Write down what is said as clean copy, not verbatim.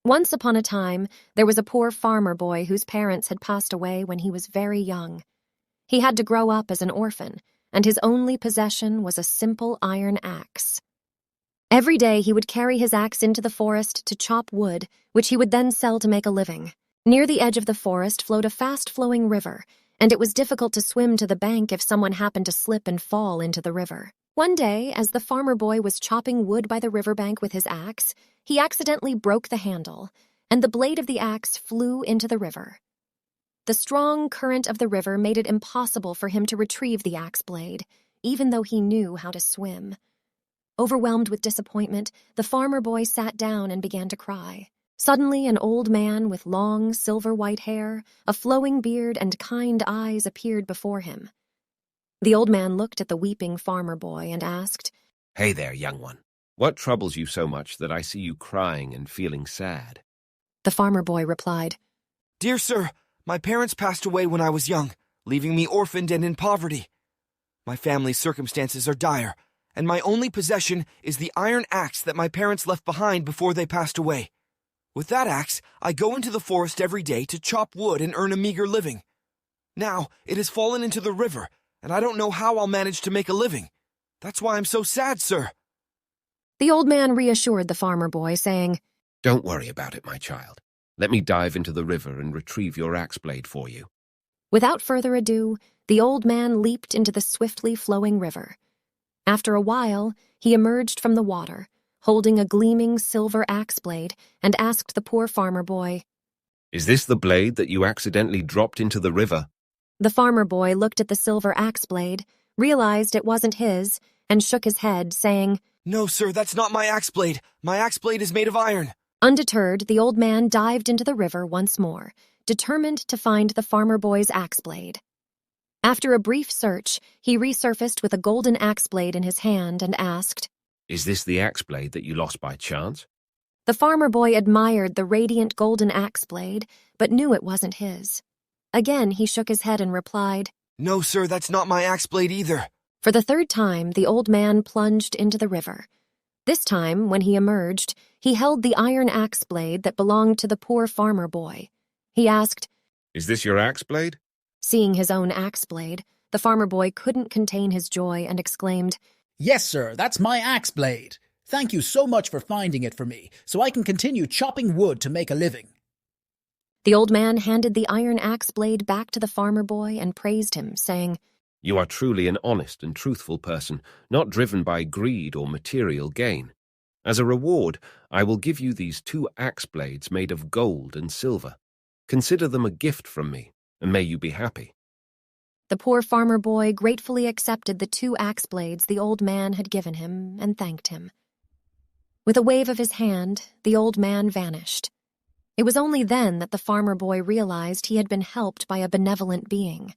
Once upon a time, there was a poor farmer boy whose parents had passed away when he was very young. He had to grow up as an orphan, and his only possession was a simple iron axe. Every day he would carry his axe into the forest to chop wood, which he would then sell to make a living. Near the edge of the forest flowed a fast-flowing river, and it was difficult to swim to the bank if someone happened to slip and fall into the river. One day, as the farmer boy was chopping wood by the riverbank with his axe, he accidentally broke the handle, and the blade of the axe flew into the river. The strong current of the river made it impossible for him to retrieve the axe blade, even though he knew how to swim. Overwhelmed with disappointment, the farmer boy sat down and began to cry. Suddenly, an old man with long, silver-white hair, a flowing beard, and kind eyes appeared before him. The old man looked at the weeping farmer boy and asked, "Hey there, young one. What troubles you so much that I see you crying and feeling sad?" The farmer boy replied, "Dear sir, my parents passed away when I was young, leaving me orphaned and in poverty. My family's circumstances are dire, and my only possession is the iron axe that my parents left behind before they passed away. With that axe, I go into the forest every day to chop wood and earn a meager living. Now, it has fallen into the river, and I don't know how I'll manage to make a living. That's why I'm so sad, sir." The old man reassured the farmer boy, saying, "Don't worry about it, my child. Let me dive into the river and retrieve your axe blade for you." Without further ado, the old man leaped into the swiftly flowing river. After a while, he emerged from the water, holding a gleaming silver axe blade, and asked the poor farmer boy, "Is this the blade that you accidentally dropped into the river?" The farmer boy looked at the silver axe blade, realized it wasn't his, and shook his head, saying, "No, sir, that's not my axe blade. My axe blade is made of iron." Undeterred, the old man dived into the river once more, determined to find the farmer boy's axe blade. After a brief search, he resurfaced with a golden axe blade in his hand and asked, "Is this the axe blade that you lost by chance?" The farmer boy admired the radiant golden axe blade, but knew it wasn't his. Again, he shook his head and replied, "No, sir, that's not my axe blade either." For the third time, the old man plunged into the river. This time, when he emerged, he held the iron axe blade that belonged to the poor farmer boy. He asked, "Is this your axe blade?" Seeing his own axe blade, the farmer boy couldn't contain his joy and exclaimed, "Yes, sir, that's my axe blade. Thank you so much for finding it for me, so I can continue chopping wood to make a living." The old man handed the iron axe blade back to the farmer boy and praised him, saying, "You are truly an honest and truthful person, not driven by greed or material gain. As a reward, I will give you these 2 axe blades made of gold and silver. Consider them a gift from me, and may you be happy." The poor farmer boy gratefully accepted the 2 axe blades the old man had given him and thanked him. With a wave of his hand, the old man vanished. It was only then that the farmer boy realized he had been helped by a benevolent being.